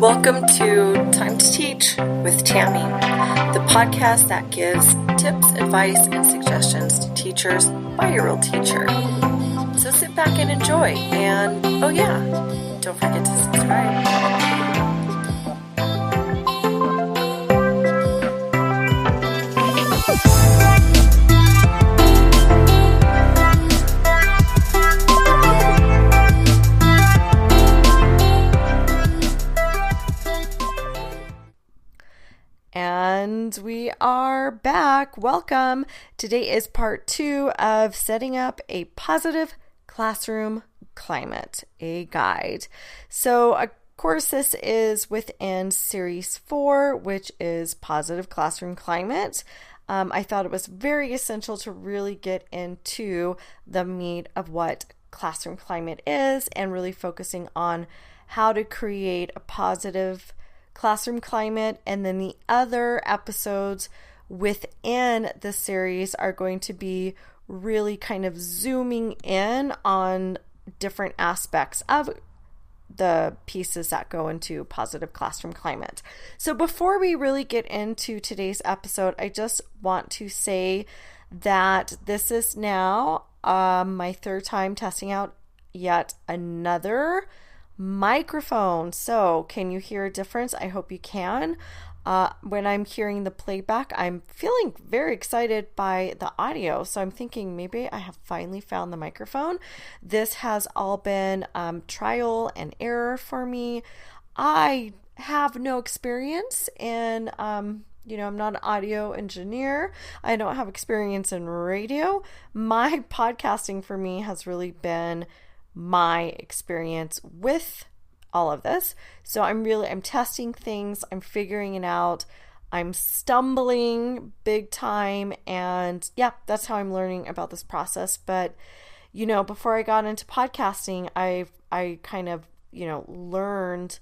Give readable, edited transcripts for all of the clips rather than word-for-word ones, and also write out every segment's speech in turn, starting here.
Welcome to Time to Teach with Tammy, the podcast that gives tips, advice, and suggestions to teachers by a real teacher. So sit back and enjoy. And oh yeah, don't forget to subscribe. And we are back. Welcome. Today is part 2 of setting up a positive classroom climate, a guide. So of course this is within series 4, which is positive classroom climate. I thought it was very essential to really get into the meat of what classroom climate is and really focusing on how to create a positive classroom climate. And then the other episodes within the series are going to be really kind of zooming in on different aspects of the pieces that go into positive classroom climate. So before we really get into today's episode, I just want to say that this is now my third time testing out yet another microphone. So can you hear a difference? I hope you can. When I'm hearing the playback, I'm feeling very excited by the audio. So I'm thinking maybe I have finally found the microphone. This has all been trial and error for me. I have no experience in, I'm not an audio engineer. I don't have experience in radio. My podcasting for me has really been my experience with all of this. So I'm testing things, I'm figuring it out, I'm stumbling big time, and yeah, that's how I'm learning about this process. But before I got into podcasting, I kind of learned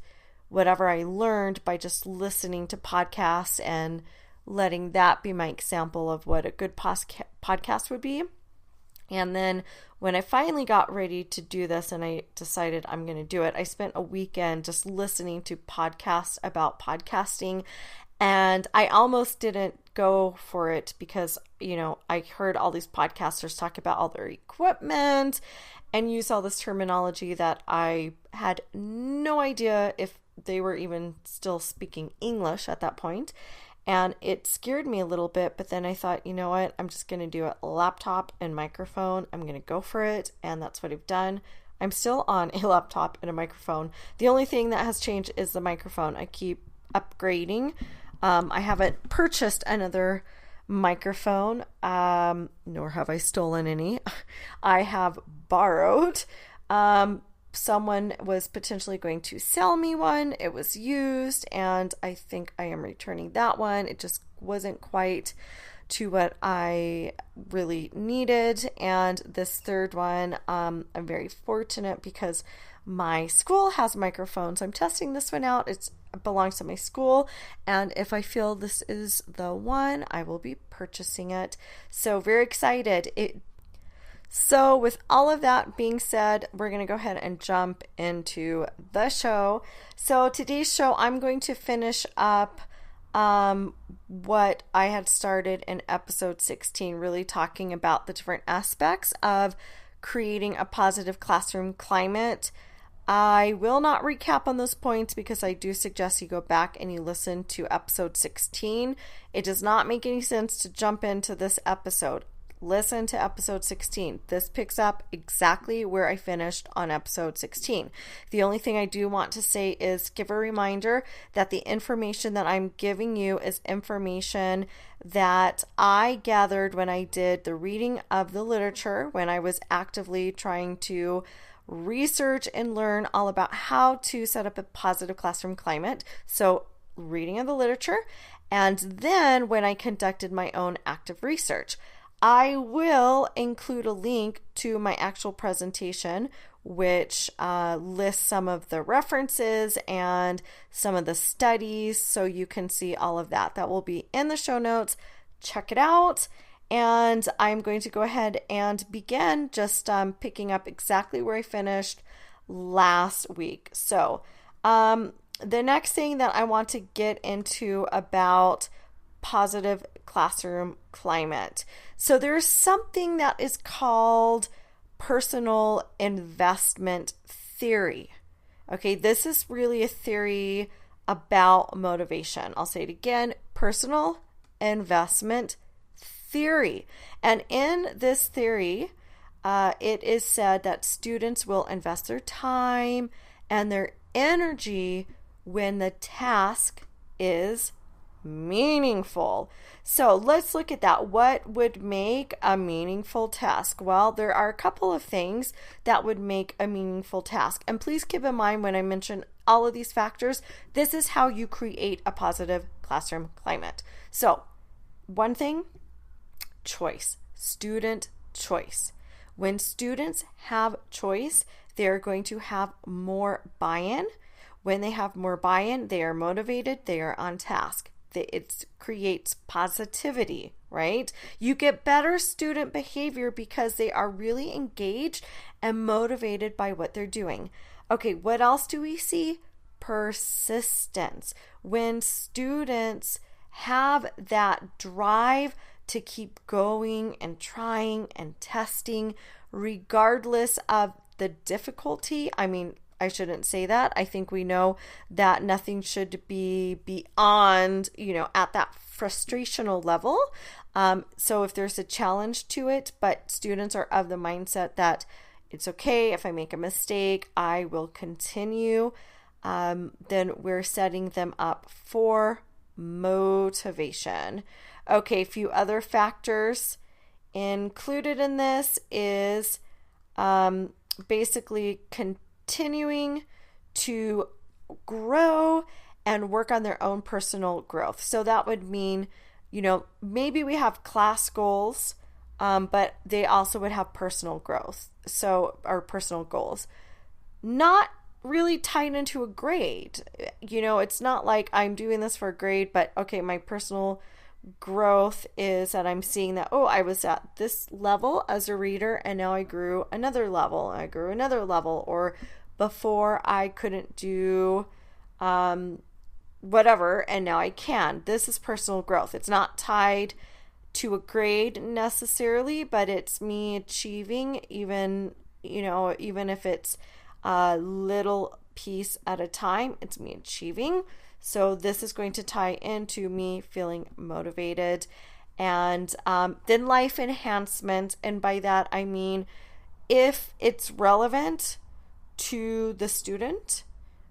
whatever I learned by just listening to podcasts and letting that be my example of what a good podcast would be. And then when I finally got ready to do this and I decided I'm going to do it, I spent a weekend just listening to podcasts about podcasting, and I almost didn't go for it because, I heard all these podcasters talk about all their equipment and use all this terminology that I had no idea if they were even still speaking English at that point. And it scared me a little bit, but then I thought, you know what, I'm just going to do a laptop and microphone. I'm going to go for it, and that's what I've done. I'm still on a laptop and a microphone. The only thing that has changed is the microphone. I keep upgrading. I haven't purchased another microphone, nor have I stolen any. I have borrowed. Someone was potentially going to sell me one. It was used, and I think I am returning that one. It just wasn't quite to what I really needed. And this third one, I'm very fortunate because my school has microphones. I'm testing this one out. It belongs to my school, and if I feel this is the one, I will be purchasing it. So very excited. So with all of that being said, we're going to go ahead and jump into the show. So today's show, I'm going to finish up what I had started in episode 16, really talking about the different aspects of creating a positive classroom climate. I will not recap on those points because I do suggest you go back and you listen to episode 16. It does not make any sense to jump into this episode. Listen to episode 16. This picks up exactly where I finished on episode 16. The only thing I do want to say is give a reminder that the information that I'm giving you is information that I gathered when I did the reading of the literature, when I was actively trying to research and learn all about how to set up a positive classroom climate. So reading of the literature, and then when I conducted my own active research. I will include a link to my actual presentation, which lists some of the references and some of the studies, so you can see all of that. That will be in the show notes. Check it out. And I'm going to go ahead and begin just picking up exactly where I finished last week. So The next thing that I want to get into about positive classroom climate. So there's something that is called personal investment theory. Okay, this is really a theory about motivation. I'll say it again, personal investment theory. And in this theory, it is said that students will invest their time and their energy when the task is meaningful. So let's look at that. What would make a meaningful task? Well, there are a couple of things that would make a meaningful task. And please keep in mind when I mention all of these factors, this is how you create a positive classroom climate. So one thing, choice, student choice. When students have choice, they're going to have more buy-in. When they have more buy-in, they are motivated, they are on task. It creates positivity, right? You get better student behavior because they are really engaged and motivated by what they're doing. Okay, what else do we see? Persistence. When students have that drive to keep going and trying and testing, regardless of the difficulty. I shouldn't say that. I think we know that nothing should be beyond, at that frustrational level. So if there's a challenge to it, but students are of the mindset that it's okay if I make a mistake, I will continue, then we're setting them up for motivation. Okay, a few other factors included in this is basically continuing to grow and work on their own personal growth. So that would mean, maybe we have class goals, but they also would have personal growth. So our personal goals, not really tied into a grade. It's not like I'm doing this for a grade, but okay, my personal growth is that I'm seeing that, I was at this level as a reader and now I grew another level, or before I couldn't do whatever and now I can. This is personal growth. It's not tied to a grade necessarily, but it's me achieving even if it's a little piece at a time, it's me achieving. So this is going to tie into me feeling motivated. And then life enhancement. And by that, I mean, if it's relevant to the student,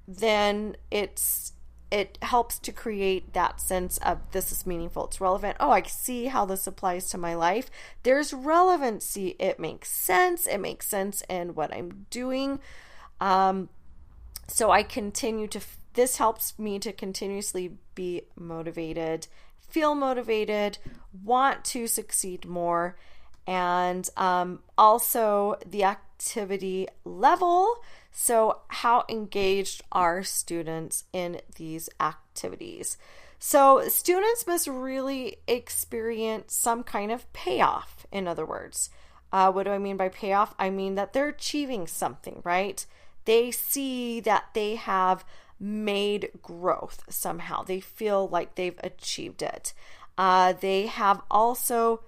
then it helps to create that sense of this is meaningful. It's relevant. I see how this applies to my life. There's relevancy. It makes sense. It makes sense in what I'm doing. So I continue to this helps me to continuously be motivated, feel motivated, want to succeed more, and also the activity level. So how engaged are students in these activities? So students must really experience some kind of payoff, in other words. What do I mean by payoff? I mean that they're achieving something, right? They see that they have made growth somehow. They feel like they've achieved it. They have also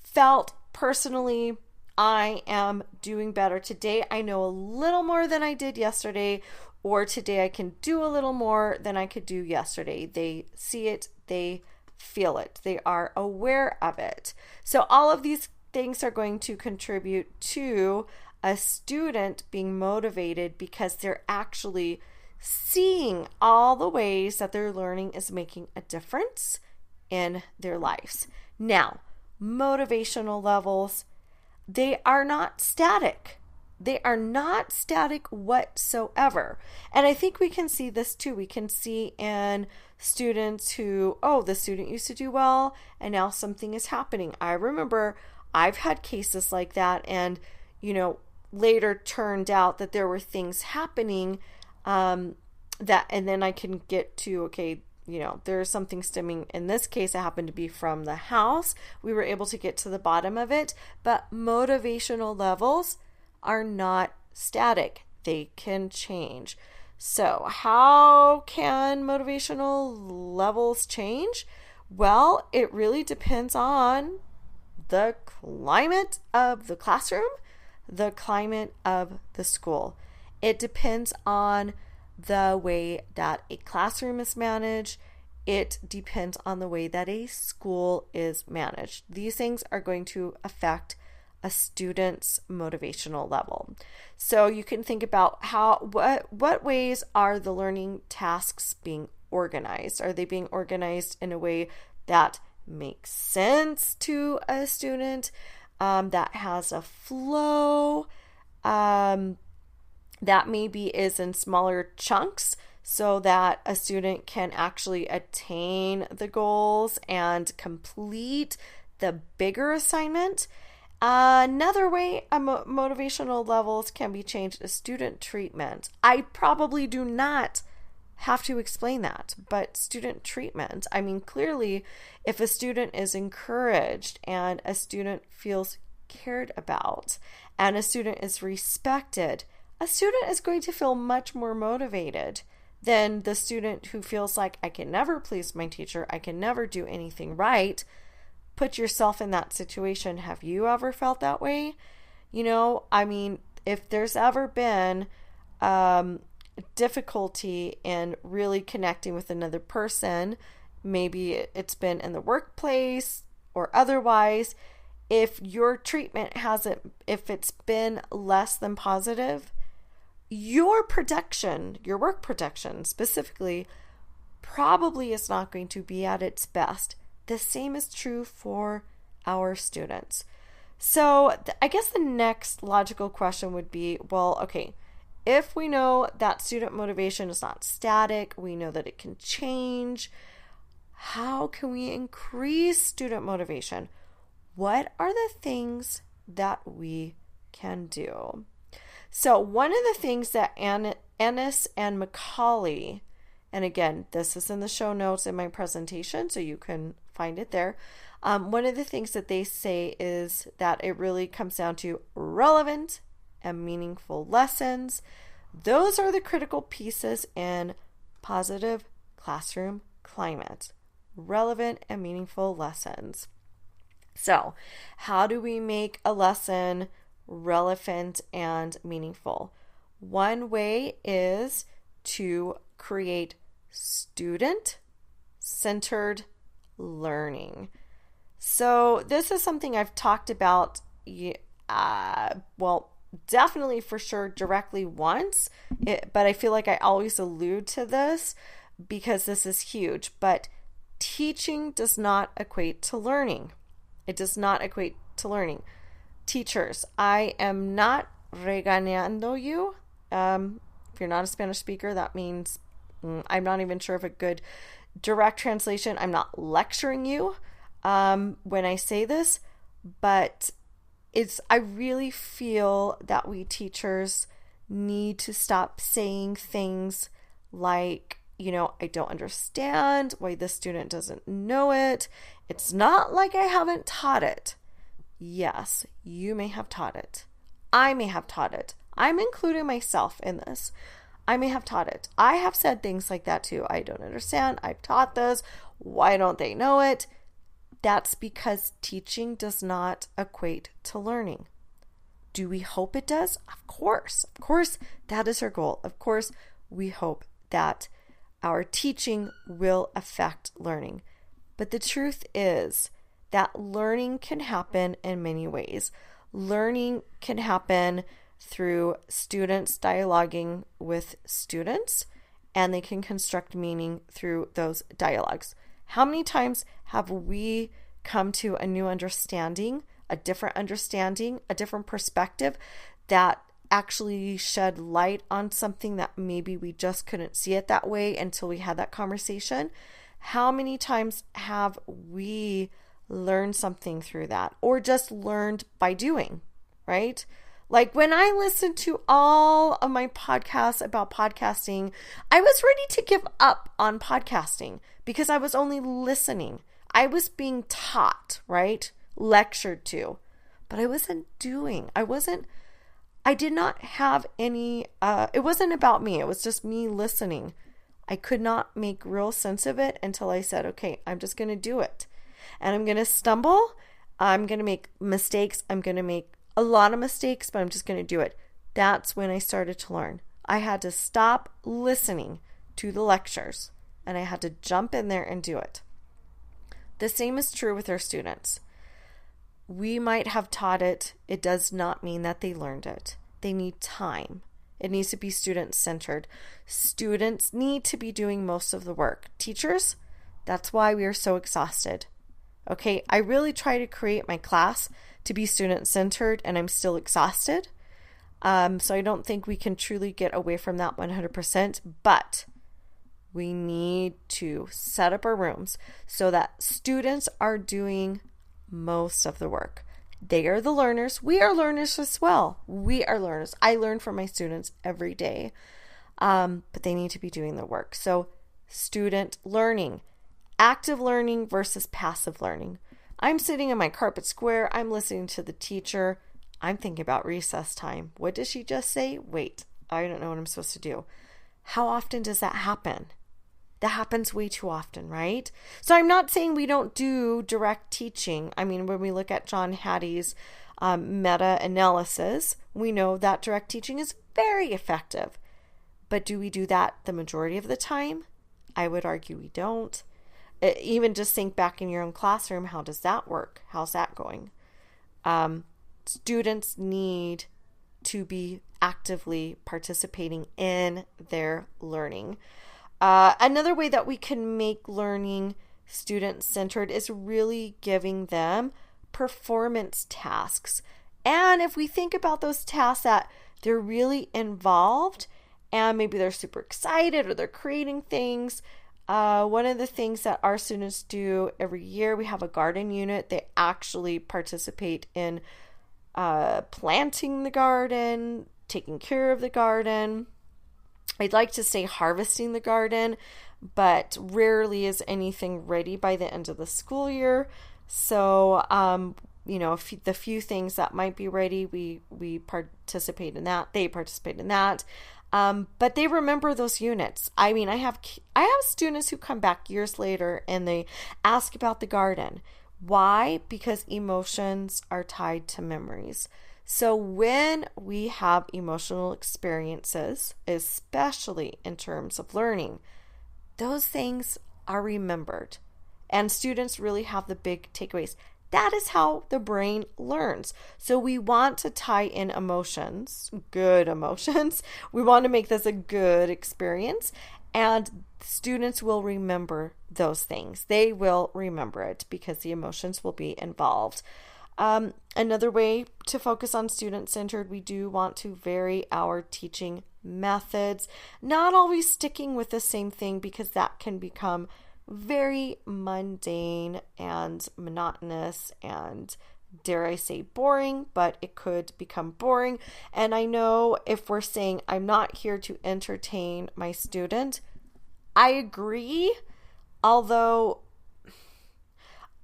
felt personally, I am doing better today. I know a little more than I did yesterday, or today I can do a little more than I could do yesterday. They see it, they feel it, they are aware of it. So all of these things are going to contribute to a student being motivated because they're actually seeing all the ways that their learning is making a difference in their lives. Now, motivational levels, they are not static. They are not static whatsoever. And I think we can see this too. We can see in students who, the student used to do well and now something is happening. I remember I've had cases like that and, later turned out that there were things happening and then I can get to, there's something stemming. In this case, it happened to be from the house. We were able to get to the bottom of it, but motivational levels are not static. They can change. So how can motivational levels change? Well, it really depends on the climate of the classroom, the climate of the school. It depends on the way that a classroom is managed. It depends on the way that a school is managed. These things are going to affect a student's motivational level. So you can think about what ways are the learning tasks being organized? Are they being organized in a way that makes sense to a student, that has a flow, that maybe is in smaller chunks so that a student can actually attain the goals and complete the bigger assignment? Another way motivational levels can be changed is student treatment. I probably do not have to explain that, but student treatment, I mean, clearly, if a student is encouraged and a student feels cared about and a student is respected, a student is going to feel much more motivated than the student who feels like, I can never please my teacher, I can never do anything right. Put yourself in that situation. Have you ever felt that way? I mean, if there's ever been difficulty in really connecting with another person, maybe it's been in the workplace or otherwise, if your treatment if it's been less than positive, your work production specifically, probably is not going to be at its best. The same is true for our students. So I guess the next logical question would be, well, okay, if we know that student motivation is not static, we know that it can change, how can we increase student motivation? What are the things that we can do? So one of the things that Ennis and Macaulay, and again, this is in the show notes in my presentation, so you can find it there. One of the things that they say is that it really comes down to relevant and meaningful lessons. Those are the critical pieces in positive classroom climate. Relevant and meaningful lessons. So, how do we make a lesson relevant and meaningful? One way is to create student-centered learning. So this is something I've talked about, definitely for sure directly once, but I feel like I always allude to this because this is huge. But teaching does not equate to learning. It does not equate to learning. Teachers, I am not regañando you. If you're not a Spanish speaker, that means I'm not even sure of a good direct translation. I'm not lecturing you when I say this, but I really feel that we teachers need to stop saying things like, I don't understand why this student doesn't know it. It's not like I haven't taught it. Yes, you may have taught it. I may have taught it. I'm including myself in this. I may have taught it. I have said things like that too. I don't understand. I've taught this. Why don't they know it? That's because teaching does not equate to learning. Do we hope it does? Of course. Of course, that is our goal. Of course, we hope that our teaching will affect learning. But the truth is that learning can happen in many ways. Learning can happen through students dialoguing with students, and they can construct meaning through those dialogues. How many times have we come to a new understanding, a different perspective that actually shed light on something that maybe we just couldn't see it that way until we had that conversation? How many times have we learned something through that, or just learned by doing, right? Like when I listened to all of my podcasts about podcasting, I was ready to give up on podcasting because I was only listening. I was being taught, right? Lectured to, but I wasn't doing. I wasn't I did not have any, it wasn't about me. It was just me listening. I could not make real sense of it until I said, okay, I'm just going to do it. And I'm going to stumble. I'm going to make mistakes. I'm going to make a lot of mistakes, but I'm just going to do it. That's when I started to learn. I had to stop listening to the lectures and I had to jump in there and do it. The same is true with our students. We might have taught it. It does not mean that they learned it. They need time. It needs to be student-centered. Students need to be doing most of the work. Teachers, that's why we are so exhausted. Okay, I really try to create my class to be student-centered, and I'm still exhausted. So I don't think we can truly get away from that 100%, but we need to set up our rooms so that students are doing most of the work. They are the learners. We are learners as well. We are learners. I learn from my students every day, but they need to be doing the work. So student learning, active learning versus passive learning. I'm sitting in my carpet square. I'm listening to the teacher. I'm thinking about recess time. What did she just say? Wait, I don't know what I'm supposed to do. How often does that happen? That happens way too often, right? So I'm not saying we don't do direct teaching. I mean, when we look at John Hattie's meta-analysis, we know that direct teaching is very effective. But do we do that the majority of the time? I would argue we don't. Even just think back in your own classroom, how does that work? How's that going? Students need to be actively participating in their learning. Another way that we can make learning student-centered is really giving them performance tasks. And if we think about those tasks that they're really involved and maybe they're super excited or they're creating things, one of the things that our students do every year, we have a garden unit. They actually participate in planting the garden, taking care of the garden. I'd like to say harvesting the garden, but rarely is anything ready by the end of the school year. So, the few things that might be ready, we participate in that. They participate in that. But they remember those units. I mean, I have students who come back years later and they ask about the garden. Why? Because emotions are tied to memories. So when we have emotional experiences, especially in terms of learning, those things are remembered. And students really have the big takeaways. That is how the brain learns. So we want to tie in emotions, good emotions. We want to make this a good experience. And students will remember those things. They will remember it because the emotions will be involved. Another way to focus on student-centered, we do want to vary our teaching methods, not always sticking with the same thing because that can become very mundane and monotonous and, dare I say, boring, but it could become boring. And I know if we're saying I'm not here to entertain my student, I agree, although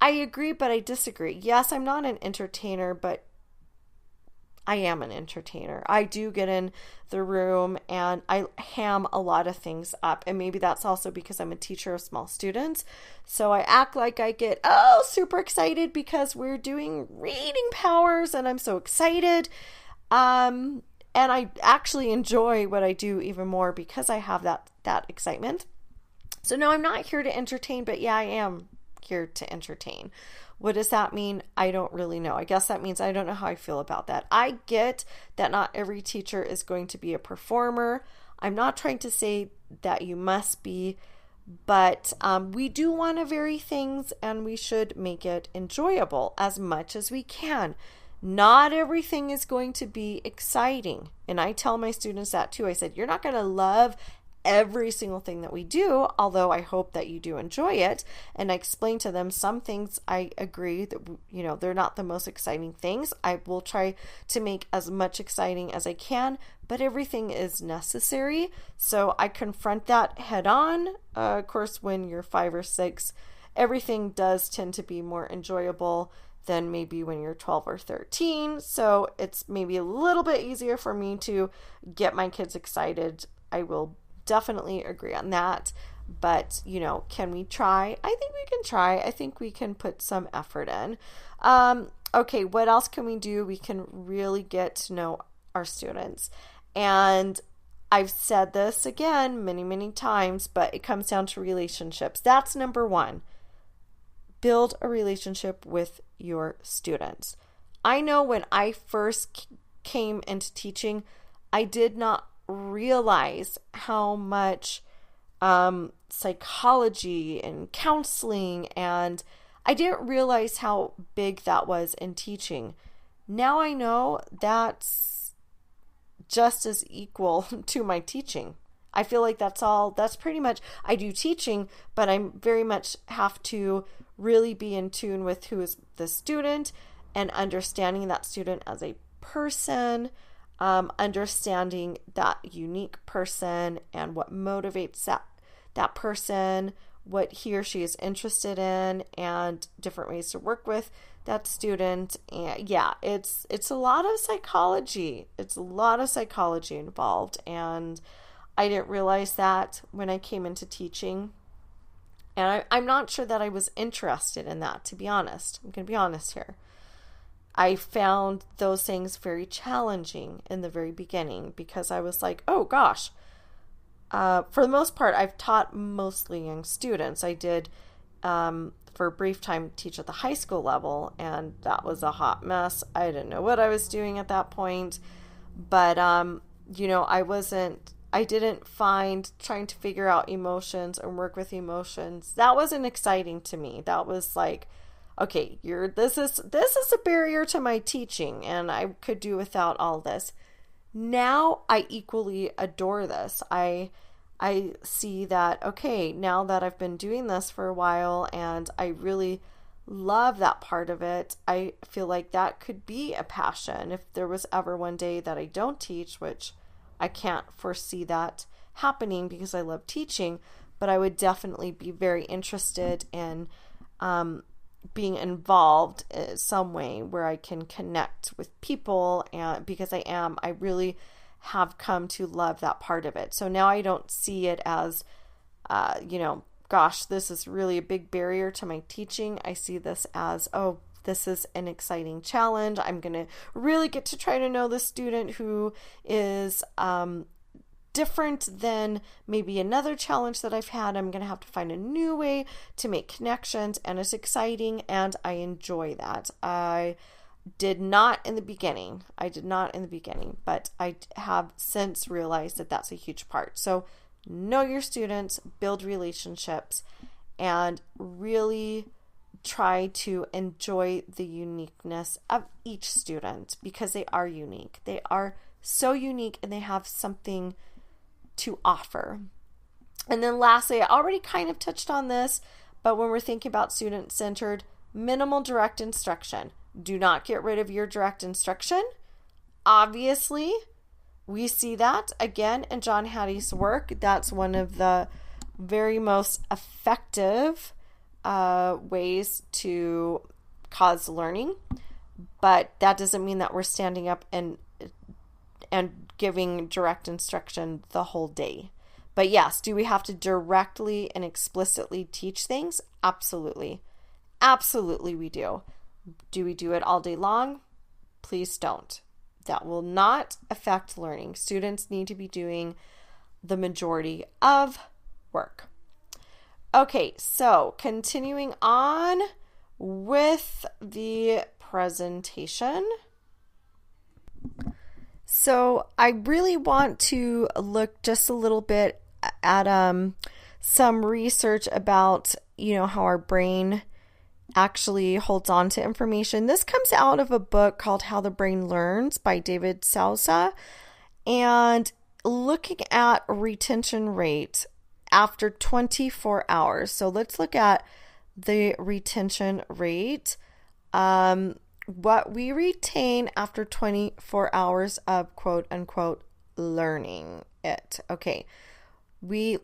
I agree, but I disagree. Yes, I'm not an entertainer, but I am an entertainer. I do get in the room and I ham a lot of things up. And maybe that's also because I'm a teacher of small students. So I act like I get, super excited because we're doing reading powers and I'm so excited. And I actually enjoy what I do even more because I have that excitement. So no, I'm not here to entertain, but yeah, I am here to entertain. What does that mean? I don't really know. I guess that means I don't know how I feel about that. I get that not every teacher is going to be a performer. I'm not trying to say that you must be, but we do want to vary things and we should make it enjoyable as much as we can. Not everything is going to be exciting. And I tell my students that too. I said, you're not going to love every single thing that we do, although I hope that you do enjoy it. And I explain to them some things I agree that, they're not the most exciting things. I will try to make as much exciting as I can, but everything is necessary. So I confront that head on. Of course, when you're 5 or 6, everything does tend to be more enjoyable than maybe when you're 12 or 13. So it's maybe a little bit easier for me to get my kids excited. I will definitely agree on that. But, can we try? I think we can try. I think we can put some effort in. Okay, what else can we do? We can really get to know our students. And I've said this again many, many times, but it comes down to relationships. That's number one. Build a relationship with your students. I know when I first came into teaching, I did not realize how much psychology and counseling, and I didn't realize how big that was in teaching. Now I know that's just as equal to my teaching. I feel like that's pretty much, I do teaching, but I very much have to really be in tune with who is the student and understanding that student as a person, understanding that unique person and what motivates that person, what he or she is interested in, and different ways to work with that student. And yeah, it's a lot of psychology. It's a lot of psychology involved, and I didn't realize that when I came into teaching. And I'm not sure that I was interested in that, to be honest. I'm going to be honest here. I found those things very challenging in the very beginning because I was like, oh gosh. For the most part, I've taught mostly young students. I did, for a brief time, teach at the high school level, and that was a hot mess. I didn't know what I was doing at that point. But, I didn't find trying to figure out emotions and work with emotions. That wasn't exciting to me. That was like, okay, this is a barrier to my teaching, and I could do without all this. Now I equally adore this. I see that, okay, now that I've been doing this for a while and I really love that part of it, I feel like that could be a passion. If there was ever one day that I don't teach, which I can't foresee that happening because I love teaching, but I would definitely be very interested in being involved in some way where I can connect with people, and because I really have come to love that part of it. So now I don't see it as, gosh, this is really a big barrier to my teaching. I see this as, oh, this is an exciting challenge. I'm going to really get to try to know the student who is different than maybe another challenge that I've had. I'm going to have to find a new way to make connections, and it's exciting, and I enjoy that. I did not in the beginning, but I have since realized that that's a huge part. So know your students, build relationships, and really try to enjoy the uniqueness of each student, because they are unique. They are so unique, and they have something to offer. And then lastly, I already kind of touched on this, but when we're thinking about student-centered, minimal direct instruction. Do not get rid of your direct instruction. Obviously, we see that again in John Hattie's work. That's one of the very most effective ways to cause learning, but that doesn't mean that we're standing up and giving direct instruction the whole day. But yes, do we have to directly and explicitly teach things? Absolutely. Absolutely we do. Do we do it all day long? Please don't. That will not affect learning. Students need to be doing the majority of work. Okay, so continuing on with the presentation. So I really want to look just a little bit at some research about, how our brain actually holds on to information. This comes out of a book called How the Brain Learns by David Sousa, and looking at retention rate after 24 hours. So let's look at the retention rate. What we retain after 24 hours of quote unquote learning it. Okay. We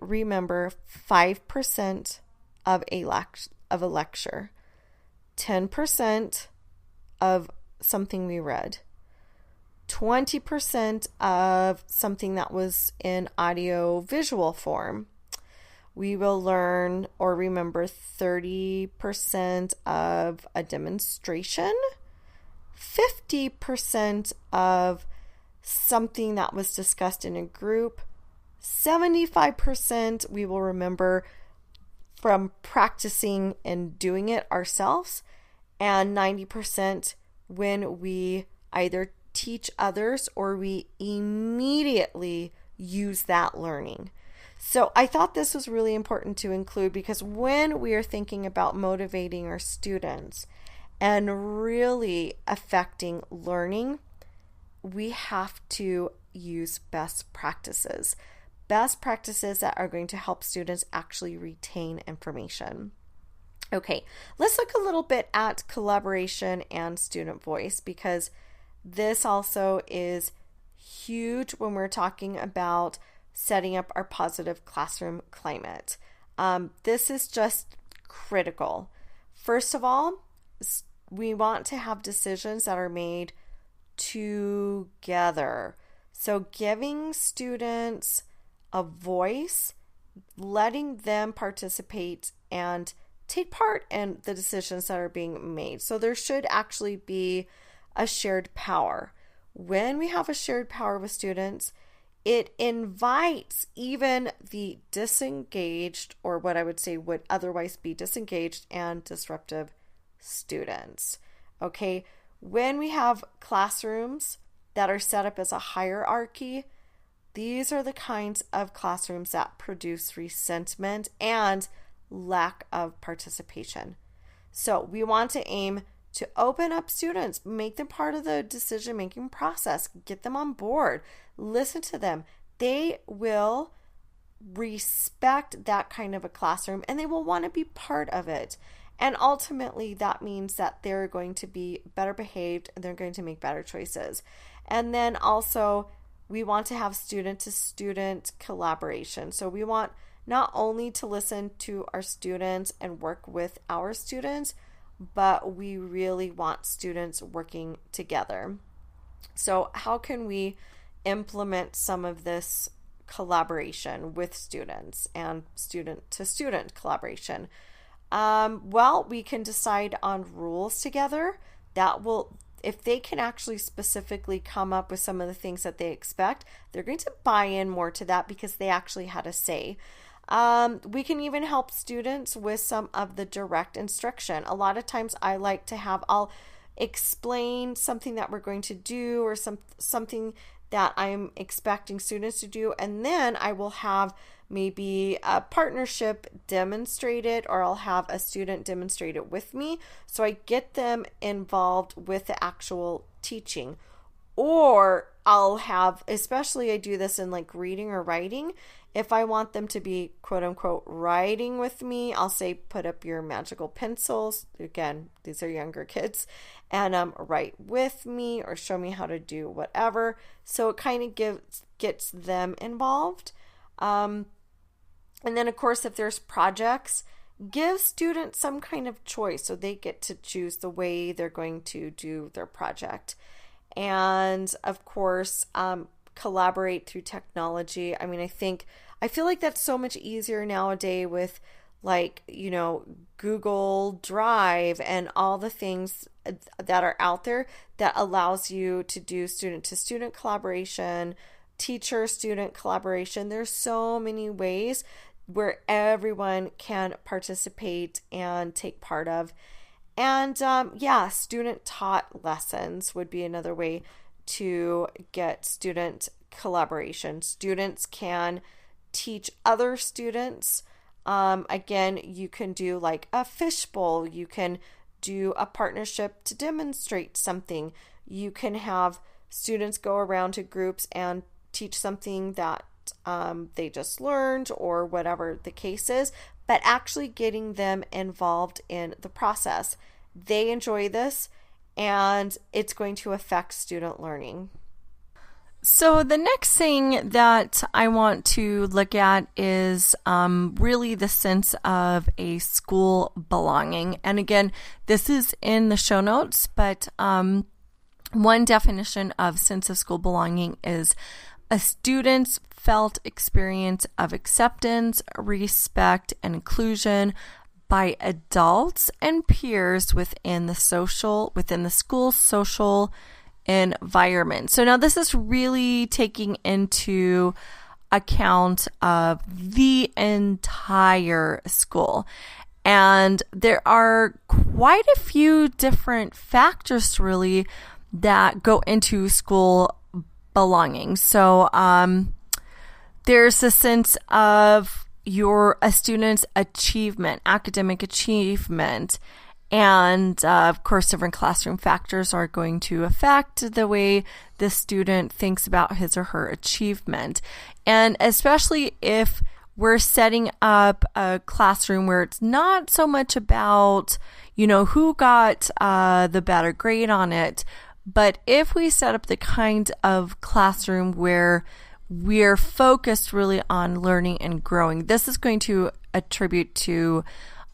remember 5% of a lecture. 10% of something we read, 20% of something that was in audio visual form. We will learn or remember 30% of a demonstration, 50% of something that was discussed in a group, 75% we will remember from practicing and doing it ourselves, and 90% when we either teach others or we immediately use that learning. So I thought this was really important to include, because when we are thinking about motivating our students and really affecting learning, we have to use best practices that are going to help students actually retain information. Okay, let's look a little bit at collaboration and student voice, because this also is huge when we're talking about setting up our positive classroom climate. This is just critical. First of all, we want to have decisions that are made together. So giving students a voice, letting them participate and take part in the decisions that are being made. So there should actually be a shared power. When we have a shared power with students, it invites even the disengaged, or what I would say would otherwise be disengaged and disruptive students. Okay, when we have classrooms that are set up as a hierarchy, these are the kinds of classrooms that produce resentment and lack of participation. So we want to aim to open up students, make them part of the decision-making process, get them on board, listen to them. They will respect that kind of a classroom and they will want to be part of it. And ultimately, that means that they're going to be better behaved and they're going to make better choices. And then also, we want to have student-to-student collaboration. So we want not only to listen to our students and work with our students, but we really want students working together. So how can we implement some of this collaboration with students and student-to-student collaboration? Well, we can decide on rules together that will, if they can actually specifically come up with some of the things that they expect, they're going to buy in more to that because they actually had a say. We can even help students with some of the direct instruction. A lot of times I'll explain something that we're going to do or something that I'm expecting students to do, and then I will have maybe a partnership demonstrate it, or I'll have a student demonstrate it with me, so I get them involved with the actual teaching. Or I'll have, especially I do this in like reading or writing, if I want them to be quote unquote writing with me, I'll say put up your magical pencils. Again, these are younger kids, and write with me or show me how to do whatever. So it kind of gets them involved. And then of course, if there's projects, give students some kind of choice so they get to choose the way they're going to do their project. And of course, collaborate through technology. I mean, I feel like that's so much easier nowadays with Google Drive and all the things that are out there that allows you to do student-to-student collaboration, teacher-student collaboration. There's so many ways where everyone can participate and take part of. And student-taught lessons would be another way to get student collaboration. Students can teach other students. Again, you can do like a fishbowl. You can do a partnership to demonstrate something. You can have students go around to groups and teach something that they just learned or whatever the case is, but actually getting them involved in the process. They enjoy this and it's going to affect student learning. So the next thing that I want to look at is really the sense of a school belonging. And again, this is in the show notes, but one definition of sense of school belonging is a student's felt experience of acceptance, respect, and inclusion by adults and peers within the school's social environment. So now this is really taking into account of the entire school. And there are quite a few different factors really that go into school belonging. So there's a sense of a student's achievement, academic achievement. And of course, different classroom factors are going to affect the way the student thinks about his or her achievement. And especially if we're setting up a classroom where it's not so much about, who got the better grade on it, but if we set up the kind of classroom where we're focused really on learning and growing, this is going to attribute to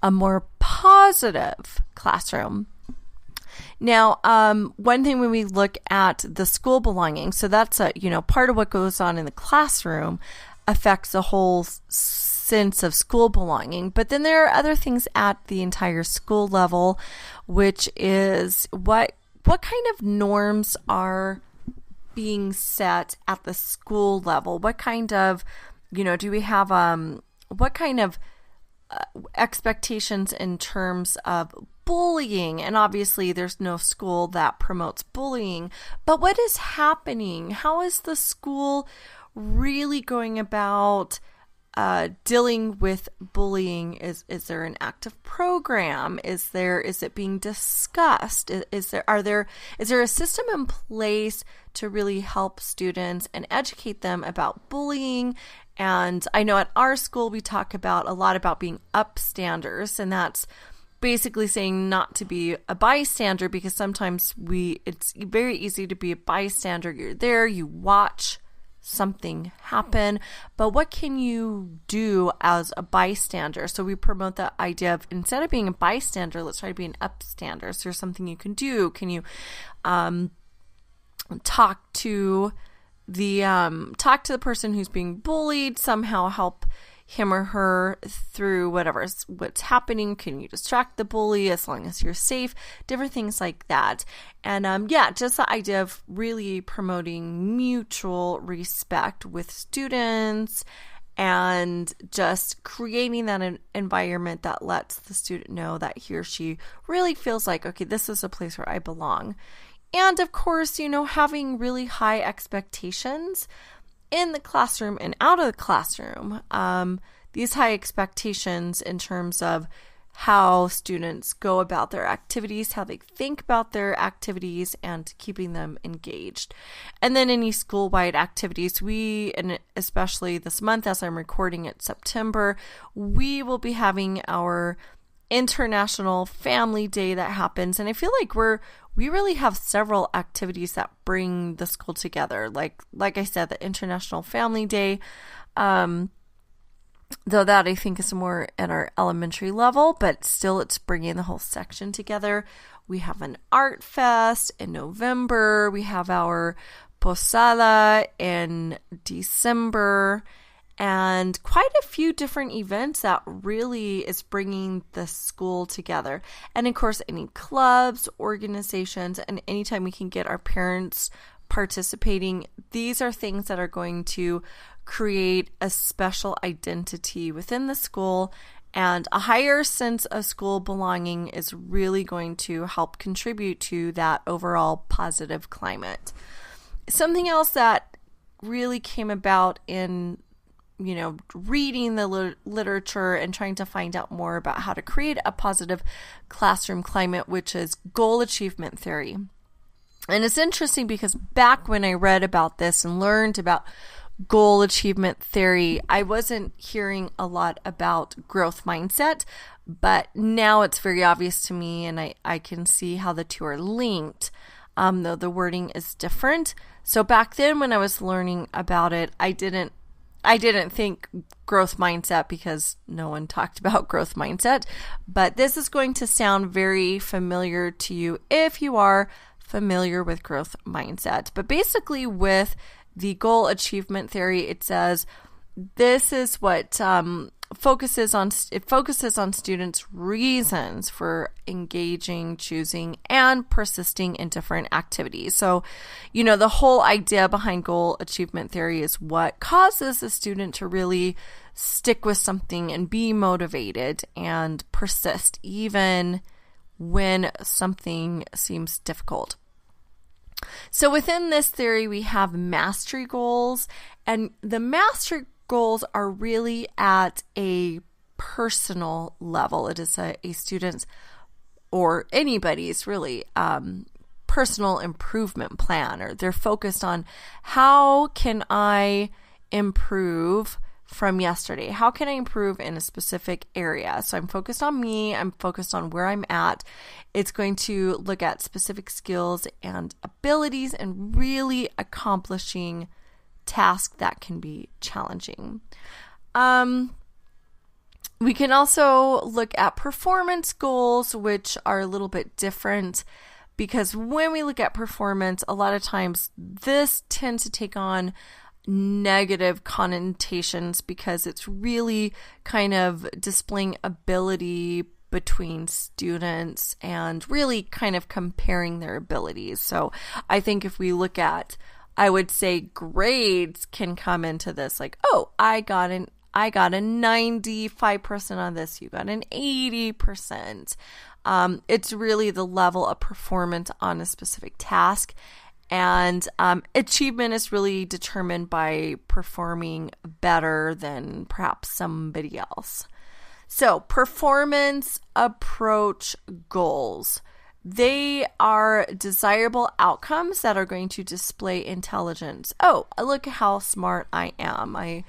a more positive classroom. Now, one thing when we look at the school belonging, so that's part of what goes on in the classroom affects the whole sense of school belonging. But then there are other things at the entire school level, which is what kind of norms are being set at the school level. What kind of, do we have, what kind of expectations in terms of bullying? And obviously there's no school that promotes bullying, but what is happening? How is the school really going about dealing with bullying? Is there an active program? Is it being discussed? Is there a system in place to really help students and educate them about bullying? And I know at our school we talk a lot about being upstanders, and that's basically saying not to be a bystander, because sometimes it's very easy to be a bystander. You're there, you watch something happen, but what can you do as a bystander? So we promote the idea of, instead of being a bystander, let's try to be an upstander. So there's something you can do. Can you talk to the person who's being bullied, somehow help him or her through what's happening? Can you distract the bully as long as you're safe? Different things like that. And just the idea of really promoting mutual respect with students and just creating that environment that lets the student know that he or she really feels like, okay, this is a place where I belong. And of course, having really high expectations in the classroom and out of the classroom. These high expectations in terms of how students go about their activities, how they think about their activities, and keeping them engaged. And then any school-wide activities, and especially this month as I'm recording it, September, we will be having our International Family Day that happens. And I feel like we really have several activities that bring the school together. Like I said, the International Family Day, though that I think is more at our elementary level, but still it's bringing the whole section together. We have an art fest in November. We have our posada in December, and quite a few different events that really is bringing the school together. And of course, any clubs, organizations, and anytime we can get our parents participating, these are things that are going to create a special identity within the school, and a higher sense of school belonging is really going to help contribute to that overall positive climate. Something else that really came about in reading the literature and trying to find out more about how to create a positive classroom climate, which is goal achievement theory. And it's interesting because back when I read about this and learned about goal achievement theory, I wasn't hearing a lot about growth mindset, but now it's very obvious to me, and I can see how the two are linked, though the wording is different. So back then when I was learning about it, I didn't think growth mindset because no one talked about growth mindset, but this is going to sound very familiar to you if you are familiar with growth mindset. But basically with the goal achievement theory, it says this is what focuses on students' reasons for engaging, choosing, and persisting in different activities. So, the whole idea behind goal achievement theory is what causes a student to really stick with something and be motivated and persist even when something seems difficult. So within this theory, we have mastery goals, and the mastery goals are really at a personal level. It is a student's or anybody's really personal improvement plan, or they're focused on how can I improve from yesterday? How can I improve in a specific area? So I'm focused on me. I'm focused on where I'm at. It's going to look at specific skills and abilities and really accomplishing tasks that can be challenging. We can also look at performance goals, which are a little bit different because when we look at performance, a lot of times this tends to take on negative connotations because it's really kind of displaying ability between students and really kind of comparing their abilities. So I think if we look at, I would say grades can come into this, like, oh, I got a 95% on this, you got an 80%. It's really the level of performance on a specific task. And achievement is really determined by performing better than perhaps somebody else. So performance approach goals. They are desirable outcomes that are going to display intelligence. Oh, look how smart I am. I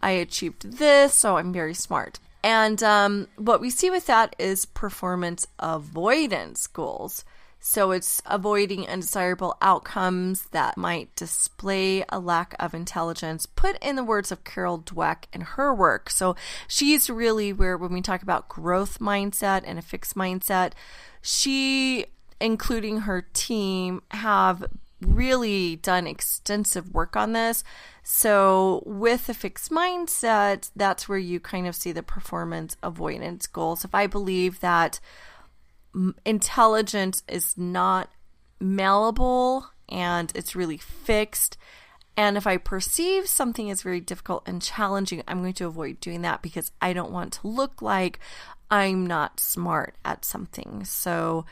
achieved this, so I'm very smart. And what we see with that is performance avoidance goals. So it's avoiding undesirable outcomes that might display a lack of intelligence, put in the words of Carol Dweck in her work. So she's really where, when we talk about growth mindset and a fixed mindset, she, including her team, have really done extensive work on this. So with a fixed mindset, that's where you kind of see the performance avoidance goals. If I believe that intelligence is not malleable and it's really fixed, and if I perceive something as very difficult and challenging, I'm going to avoid doing that because I don't want to look like I'm not smart at something. So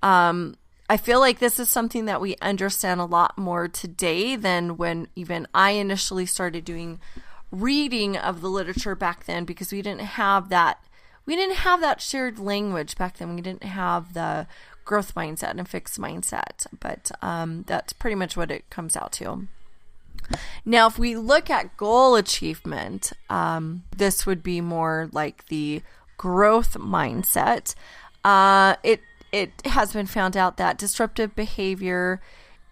I feel like this is something that we understand a lot more today than when even I initially started doing reading of the literature back then, because we didn't have that shared language back then. We didn't have the growth mindset and a fixed mindset, but that's pretty much what it comes out to. Now, if we look at goal achievement, this would be more like the growth mindset. It has been found out that disruptive behavior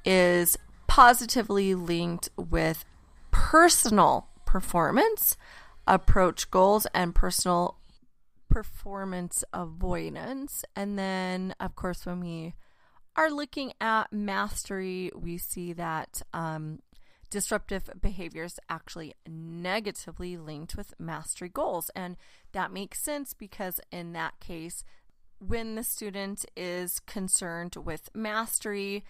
is positively linked with personal performance, approach goals, and personal performance avoidance. And then, of course, when we are looking at mastery, we see that disruptive behavior is actually negatively linked with mastery goals. And that makes sense because in that case, when the student is concerned with mastery,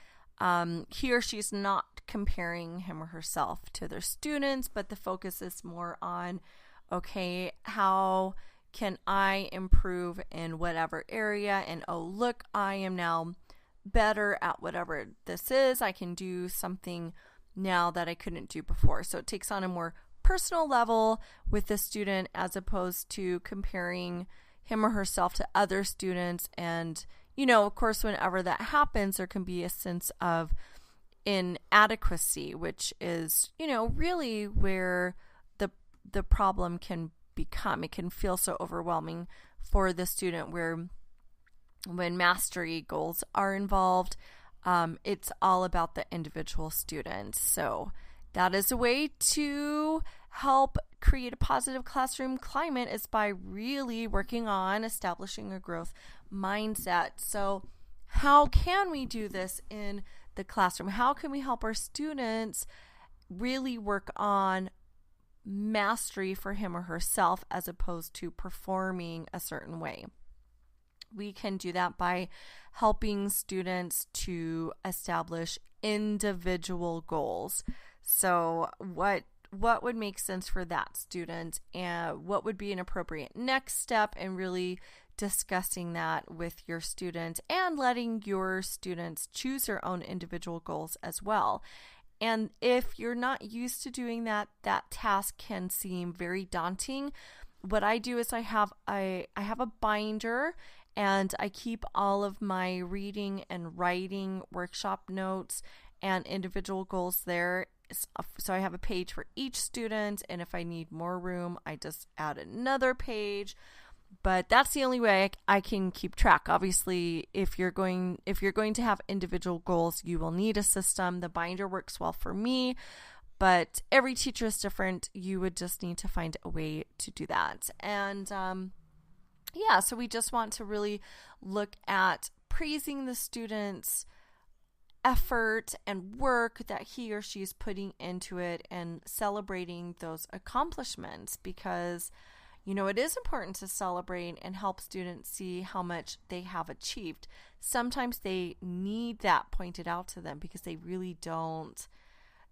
he or she's not comparing him or herself to their students, but the focus is more on, okay, how can I improve in whatever area? And oh, look, I am now better at whatever this is. I can do something now that I couldn't do before. So it takes on a more personal level with the student as opposed to comparing him or herself to other students. And, of course, whenever that happens, there can be a sense of inadequacy, which is, really where the problem can become. It can feel so overwhelming for the student where when mastery goals are involved, It's all about the individual student. So that is a way to help create a positive classroom climate, is by really working on establishing a growth mindset. So how can we do this in the classroom? How can we help our students really work on mastery for him or herself as opposed to performing a certain way? We can do that by helping students to establish individual goals. So what would make sense for that student, and what would be an appropriate next step, and really discussing that with your student and letting your students choose their own individual goals as well. And if you're not used to doing that, that task can seem very daunting. What I do is I have a binder, and I keep all of my reading and writing workshop notes and individual goals there. So I have a page for each student, and if I need more room, I just add another page. But that's the only way I can keep track. Obviously, if you're going to have individual goals, you will need a system. The binder works well for me, but every teacher is different. You would just need to find a way to do that. And so we just want to really look at praising the student's effort and work that he or she is putting into it, and celebrating those accomplishments, because it is important to celebrate and help students see how much they have achieved. Sometimes they need that pointed out to them because they really don't.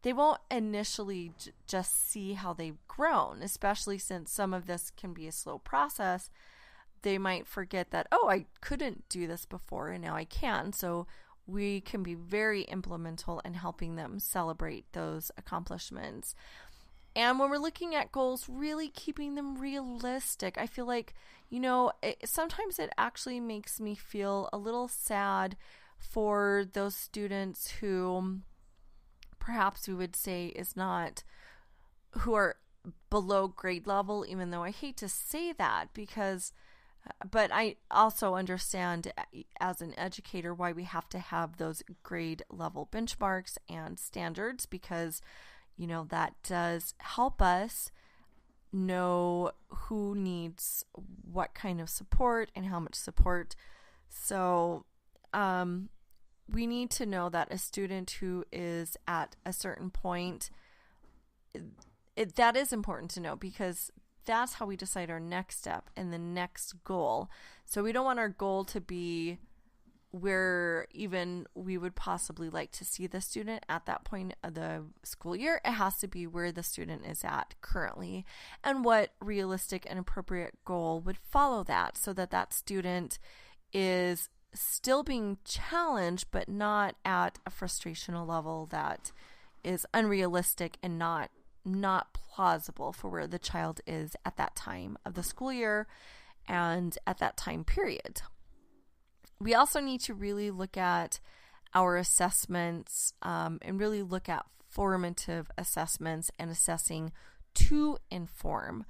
They won't initially just see how they've grown, especially since some of this can be a slow process. They might forget that, I couldn't do this before and now I can. So we can be very implemental in helping them celebrate those accomplishments. And when we're looking at goals, really keeping them realistic. I feel like, sometimes it actually makes me feel a little sad for those students who perhaps we would say who are below grade level, even though I hate to say that but I also understand as an educator why we have to have those grade level benchmarks and standards, because that does help us know who needs what kind of support and how much support. So we need to know that a student who is at a certain point, that is important to know, because that's how we decide our next step and the next goal. So we don't want our goal to be where even we would possibly like to see the student at that point of the school year. It has to be where the student is at currently, and what realistic and appropriate goal would follow that, so that that student is still being challenged, but not at a frustrational level that is unrealistic and not plausible for where the child is at that time of the school year and at that time period. We also need to really look at our assessments and really look at formative assessments and assessing to inform.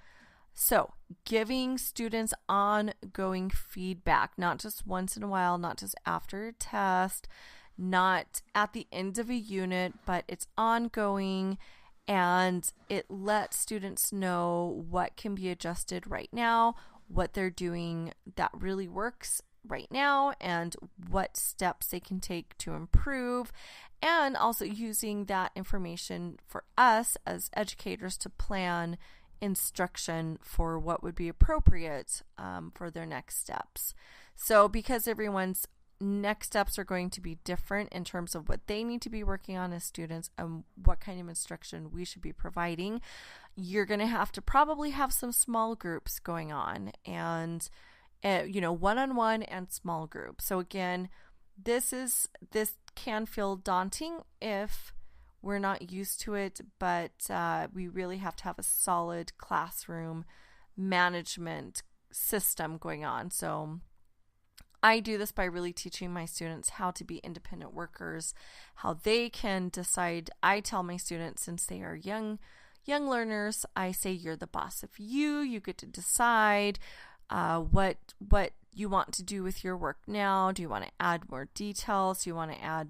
So giving students ongoing feedback, not just once in a while, not just after a test, not at the end of a unit, but it's ongoing, and it lets students know what can be adjusted right now, what they're doing that really works right now, and what steps they can take to improve, and also using that information for us as educators to plan instruction for what would be appropriate for their next steps. So because everyone's next steps are going to be different in terms of what they need to be working on as students and what kind of instruction we should be providing, you're going to have to probably have some small groups going on, and one-on-one and small groups. So again, this can feel daunting if we're not used to it, but we really have to have a solid classroom management system going on. So I do this by really teaching my students how to be independent workers, how they can decide. I tell my students, since they are young learners, I say you're the boss of you. You get to decide what you want to do with your work now. Do you want to add more details? Do you want to add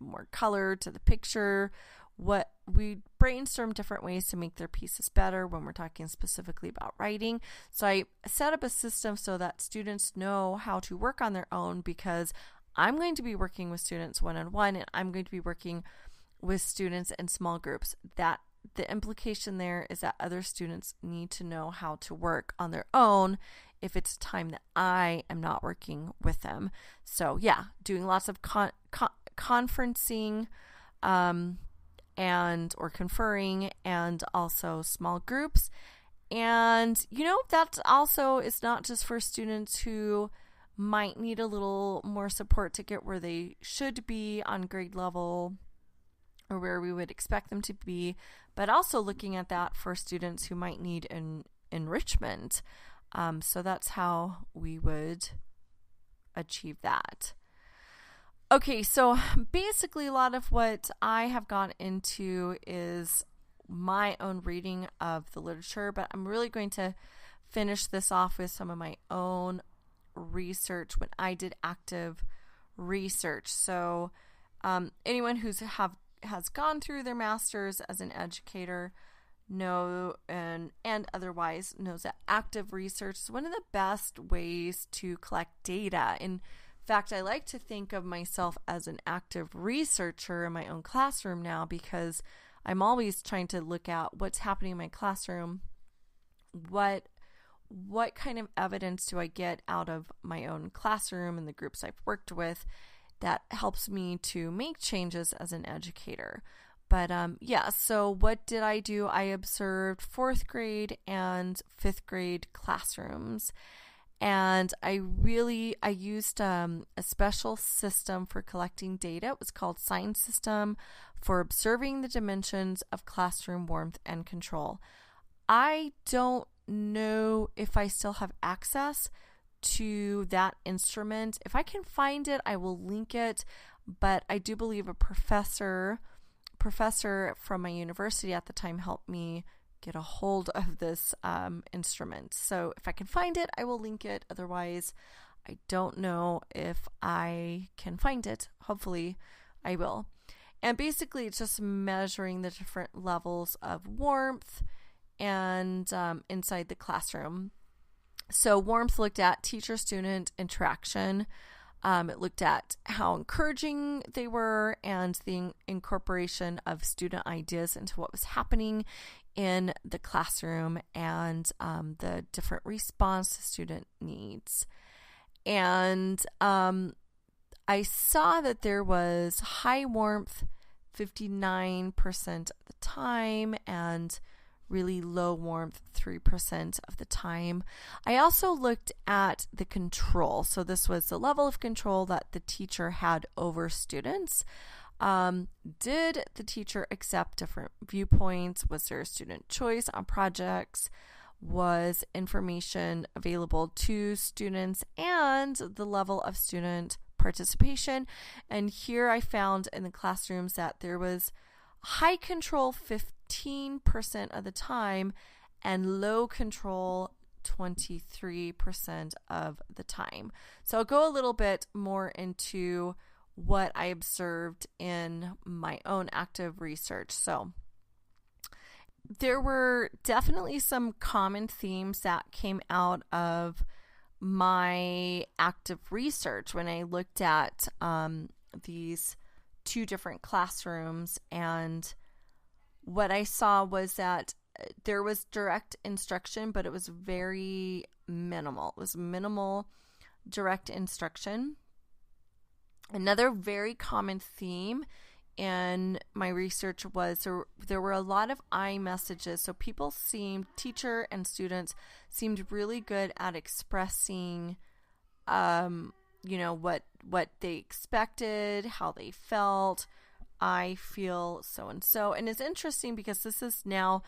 more color to the picture. What we brainstorm different ways to make their pieces better when we're talking specifically about writing. So I set up a system so that students know how to work on their own, because I'm going to be working with students one-on-one, and I'm going to be working with students in small groups. That the implication there is that other students need to know how to work on their own if it's time that I am not working with them. So yeah, doing lots of conferencing, or conferring, and also small groups. And that also is not just for students who might need a little more support to get where they should be on grade level, or where we would expect them to be, but also looking at that for students who might need enrichment. So that's how we would achieve that. Okay, so basically a lot of what I have gone into is my own reading of the literature, but I'm really going to finish this off with some of my own research when I did active research. So anyone has gone through their master's as an educator and otherwise knows that active research is one of the best ways to collect data. In fact, I like to think of myself as an active researcher in my own classroom now, because I'm always trying to look at what's happening in my classroom. What kind of evidence do I get out of my own classroom and the groups I've worked with that helps me to make changes as an educator? But so what did I do? I observed 4th grade and 5th grade classrooms. And I used a special system for collecting data. It was called Sign System for observing the dimensions of classroom warmth and control. I don't know if I still have access to that instrument. If I can find it, I will link it. But I do believe a professor from my university at the time helped me get a hold of this instrument. So if I can find it, I will link it. Otherwise, I don't know if I can find it. Hopefully, I will. And basically, it's just measuring the different levels of warmth and inside the classroom. So warmth looked at teacher-student interaction. It looked at how encouraging they were and the incorporation of student ideas into what was happening in the classroom, and the different response to student needs. And I saw that there was high warmth 59% of the time and really low warmth 3% of the time. I also looked at the control. So this was the level of control that the teacher had over students. Did the teacher accept different viewpoints? Was there student choice on projects? Was information available to students, and the level of student participation? And here I found in the classrooms that there was high control 15% of the time and low control 23% of the time. So I'll go a little bit more into what I observed in my own active research. So there were definitely some common themes that came out of my active research when I looked at these 2 different classrooms. And what I saw was that there was direct instruction, but it was very minimal. It was minimal direct instruction. Another very common theme in my research was there were a lot of I messages. So teacher and students seemed really good at expressing, what they expected, how they felt. I feel so and so. And it's interesting because this is now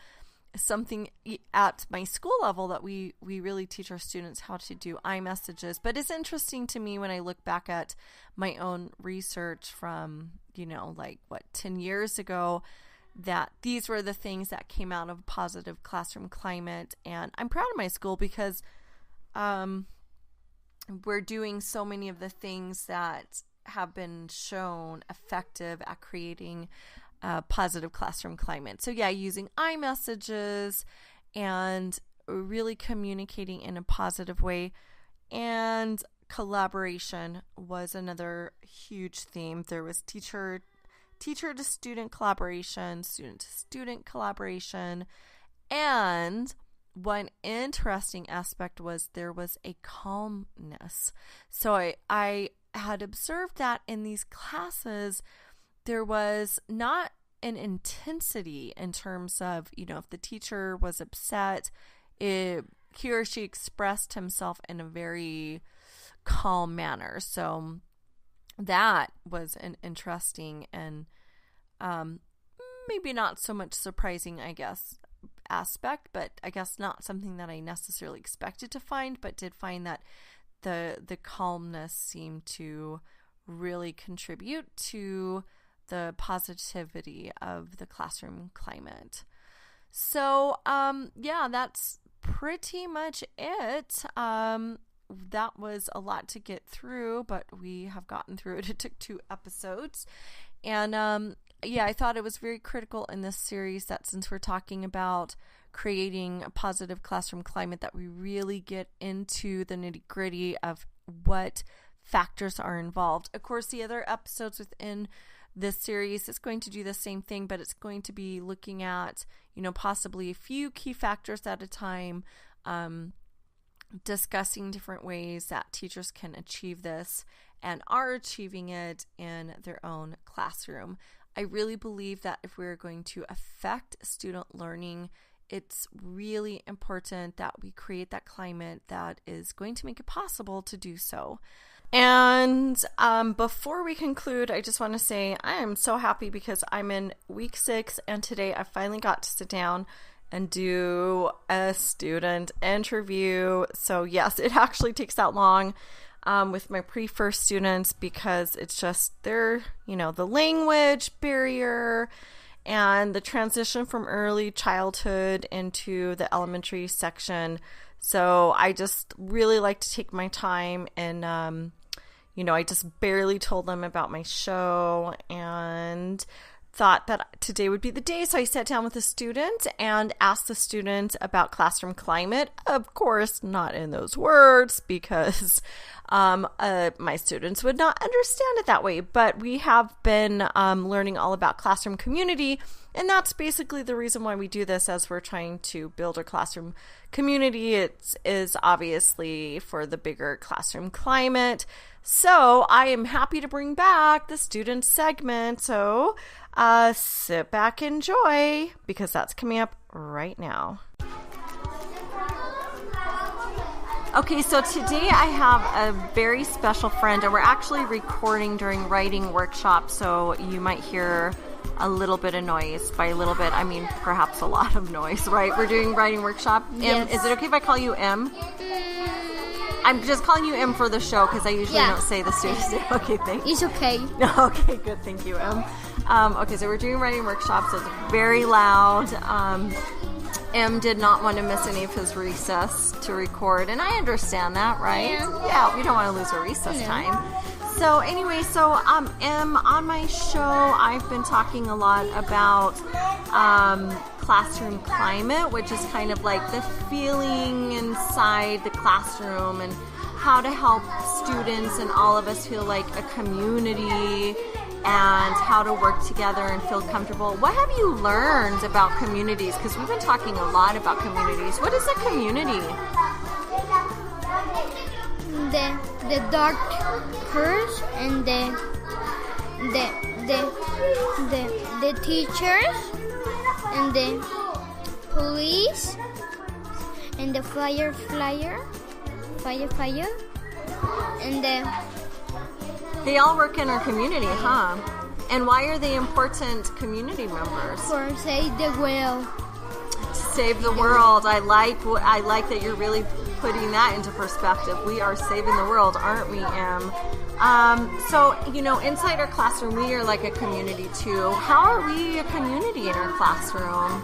something at my school level that we really teach our students how to do I messages. But it's interesting to me when I look back at my own research from, 10 years ago, that these were the things that came out of a positive classroom climate. And I'm proud of my school because we're doing so many of the things that have been shown effective at creating a positive classroom climate. So yeah, using iMessages and really communicating in a positive way, and collaboration was another huge theme. There was teacher to student collaboration, student to student collaboration, and one interesting aspect was there was a calmness. So I had observed that in these classes, there was not an intensity in terms of, if the teacher was upset, he or she expressed himself in a very calm manner. So that was an interesting and maybe not so much surprising, I guess, aspect, but I guess not something that I necessarily expected to find, but did find that the calmness seemed to really contribute to the positivity of the classroom climate. So yeah, that's pretty much it. That was a lot to get through, but we have gotten through it. It took 2 episodes. And yeah, I thought it was very critical in this series that since we're talking about creating a positive classroom climate, that we really get into the nitty-gritty of what factors are involved. Of course, the other episodes within this series is going to do the same thing, but it's going to be looking at, possibly a few key factors at a time, discussing different ways that teachers can achieve this and are achieving it in their own classroom. I really believe that if we're going to affect student learning, it's really important that we create that climate that is going to make it possible to do so. And before we conclude, I just want to say I am so happy because I'm in week 6, and today I finally got to sit down and do a student interview. So yes, it actually takes that long with my pre-first students because it's just the language barrier and the transition from early childhood into the elementary section. So I just really like to take my time and, I just barely told them about my show and thought that today would be the day. So I sat down with a student and asked the student about classroom climate. Of course, not in those words because my students would not understand it that way. But we have been learning all about classroom community. And that's basically the reason why we do this as we're trying to build a classroom community. It is obviously for the bigger classroom climate. So I am happy to bring back the student segment. So sit back, enjoy, because that's coming up right now. Okay, so today I have a very special friend, and we're actually recording during writing workshop, so you might hear a little bit of noise. By a little bit, I mean perhaps a lot of noise, right? We're doing writing workshop. Yes. Is it okay if I call you M? I'm just calling you M for the show because I usually don't say the student's name. Okay, thanks. It's okay. Okay, good. Thank you, M. Okay, so we're doing writing workshops, so it's very loud. M did not want to miss any of his recess to record, and I understand that, right? Yeah, we don't want to lose our recess time. So anyway, M, on my show, I've been talking a lot about classroom climate, which is kind of like the feeling inside the classroom and how to help students and all of us feel like a community and how to work together and feel comfortable. What have you learned about communities? Because we've been talking a lot about communities. What is a community? The doctors and the teachers and the police and the firefighter and they all work in our community, huh? And why are they important community members? For save the world. To save the world. I like that you're really putting that into perspective. We are saving the world, aren't we, Em? So, inside our classroom, we are like a community too. How are we a community in our classroom?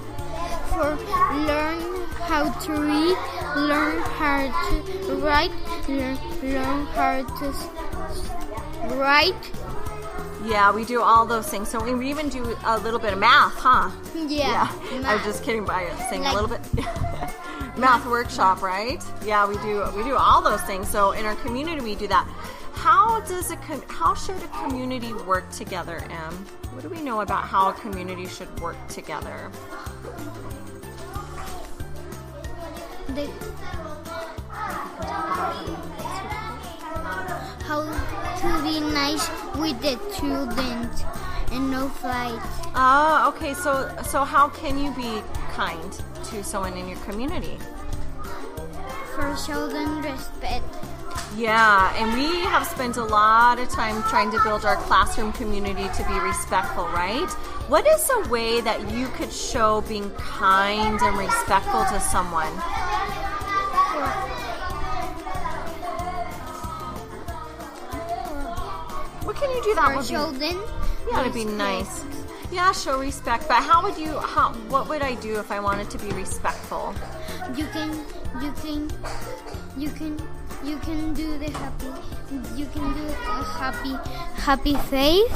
For learn how to read, learn how to write, learn how to write, Yeah, we do all those things. So we even do a little bit of math, huh? Yeah. I'm just kidding by saying Like- a little bit. Math workshop, right? Yeah, we do all those things. So in our community, we do that. How should a community work together, Em? What do we know about how a community should work together? How to be nice with the children and no fight. Oh, okay. So how can you be kind to someone in your community? For children, respect. Yeah, and we have spent a lot of time trying to build our classroom community to be respectful, right? What is a way that you could show being kind and respectful to someone? What can you do that For would be? children, Yeah, to be nice. Yeah, show respect. But what would I do if I wanted to be respectful? you can do the happy face.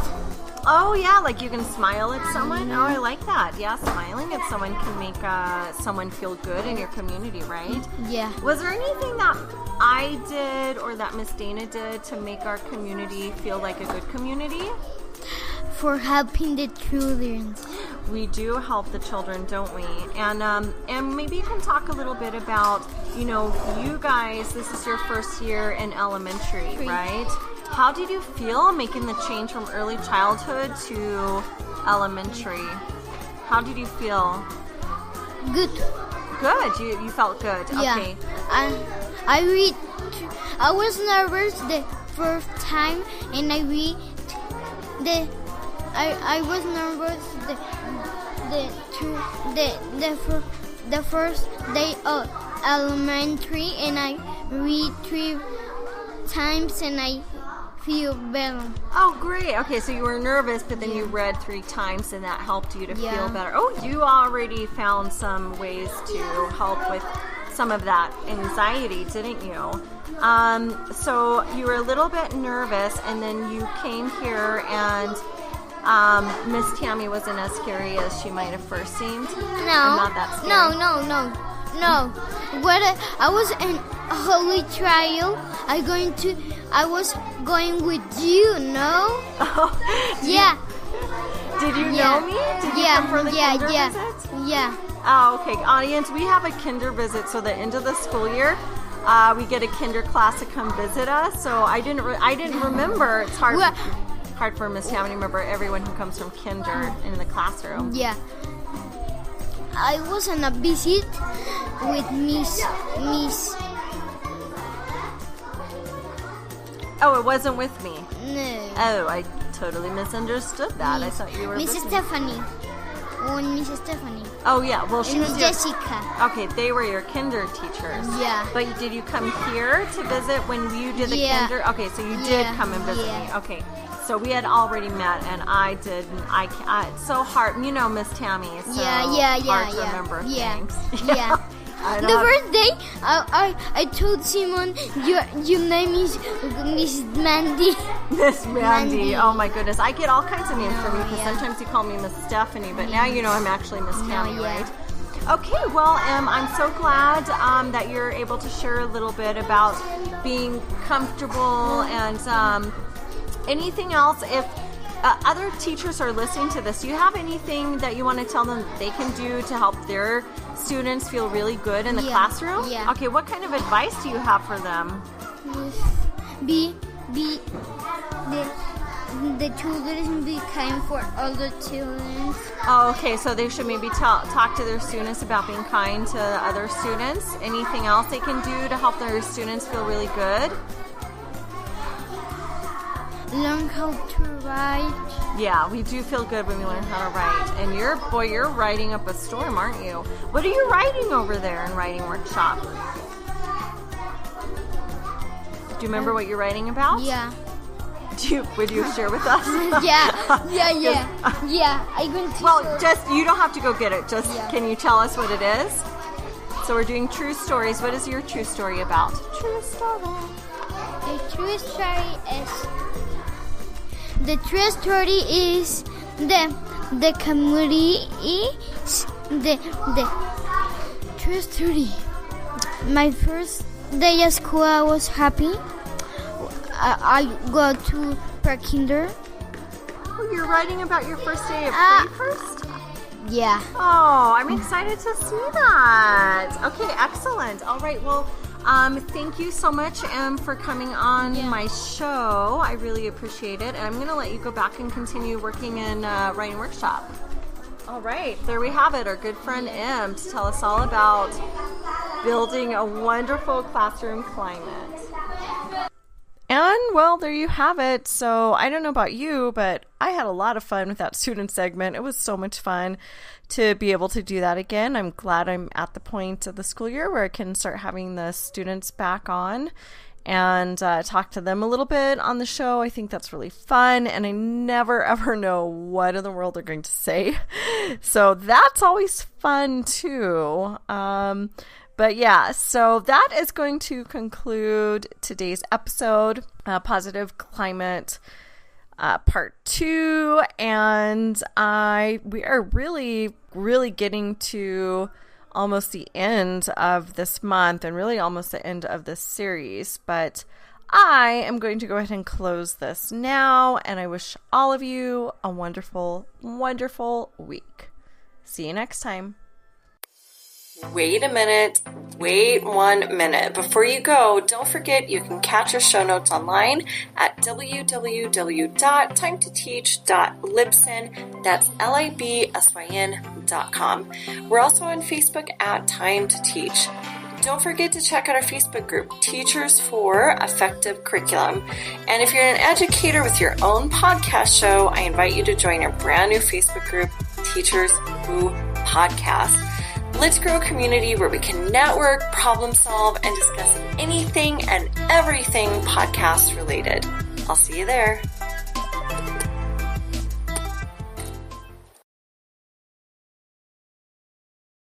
Oh yeah, like you can smile at someone. Oh, I like that. Yeah, smiling at someone can make someone feel good in your community, right? Yeah. Was there anything that I did or that Miss Dana did to make our community feel like a good community? For helping the children. We do help the children, don't we? And maybe you can talk a little bit about, you guys, this is your first year in elementary, right? How did you feel making the change from early childhood to elementary? How did you feel? Good. Good. You felt good. Yeah. Okay. I was nervous the first time, and I was nervous the first day of elementary, and I read 3 times, and I feel better. Oh, great. Okay, so you were nervous, but then you read 3 times, and that helped you to Yeah. feel better. Oh, you already found some ways to help with some of that anxiety, didn't you? So you were a little bit nervous, and then you came here, and Miss Tammy wasn't as scary as she might have first seemed. No. I'm not that scary. No. I was in a holy trial. I was going with you, no? Oh, Yeah. Did you know me? Did you come for the kinder visit? Yeah. Oh, okay. Audience, we have a kinder visit, so the end of the school year, we get a kinder class to come visit us. So I didn't remember. It's hard for Miss Tammy to remember everyone who comes from kinder in the classroom. Yeah. I was on a visit with Miss. Oh, it wasn't with me. No. Oh, I totally misunderstood that. I thought you were Miss visiting. Stephanie. And Miss Stephanie. Oh yeah, well she And was Miss your, Jessica. Okay, they were your kinder teachers. Yeah. But did you come here to visit when you did the Yeah. kinder? Okay, so you did Yeah. come and visit Yeah. me. Okay, so we had already met, and I did. It's so hard, Miss Tammy. It's so hard to remember things. Yeah. I The know. first day, I told Simon, your name is Miss Mandy. Miss Mandy. Mandy. Oh my goodness, I get all kinds of names from you because Yeah. sometimes you call me Miss Stephanie, but now you know I'm actually Miss Tammy, yeah. right? Okay, well, I'm so glad that you're able to share a little bit about being comfortable and anything else. If other teachers are listening to this, do you have anything that you want to tell them that they can do to help their students feel really good in the Yeah, classroom? yeah. Okay, what kind of advice do you have for them? The children be kind for all the children. Oh, okay, so they should maybe talk to their students about being kind to other students. Anything else they can do to help their students feel really good? Learn how to write. Yeah, we do feel good when we learn how to write. And you're writing up a storm, aren't you? What are you writing over there in writing workshop? Do you remember what you're writing about? Yeah. Would you share with us? Yeah. I'm going to. Well, you don't have to go get it. Yeah. Can you tell us what it is? So we're doing true stories. What is your true story about? True story. The true story is The true story is the community is the true story. My first day at school, I was happy. I go to pre-kinder. Oh, you're writing about your first day of pre-first? Yeah. Oh, I'm excited to see that. Okay, excellent. All right, well, thank you so much, for coming on my show. I really appreciate it. And I'm going to let you go back and continue working in writing workshop. All right, there we have it, our good friend Em, to tell us all about building a wonderful classroom climate. And, well, there you have it. So I don't know about you, but I had a lot of fun with that student segment. It was so much fun to be able to do that again. I'm glad I'm at the point of the school year where I can start having the students back on and talk to them a little bit on the show. I think that's really fun, and I never, ever know what in the world they're going to say. So that's always fun, too. But yeah, so that is going to conclude today's episode, Positive Climate Part 2. And we are really, really getting to almost the end of this month and really almost the end of this series. But I am going to go ahead and close this now. And I wish all of you a wonderful, wonderful week. See you next time. Wait a minute. Wait 1 minute. Before you go, don't forget you can catch our show notes online at www.timetoteach.libsyn. That's libsyn.com. We're also on Facebook at Time to Teach. Don't forget to check out our Facebook group, Teachers for Effective Curriculum. And if you're an educator with your own podcast show, I invite you to join our brand new Facebook group, Teachers Who Podcast. Let's grow a community where we can network, problem solve, and discuss anything and everything podcast related. I'll see you there.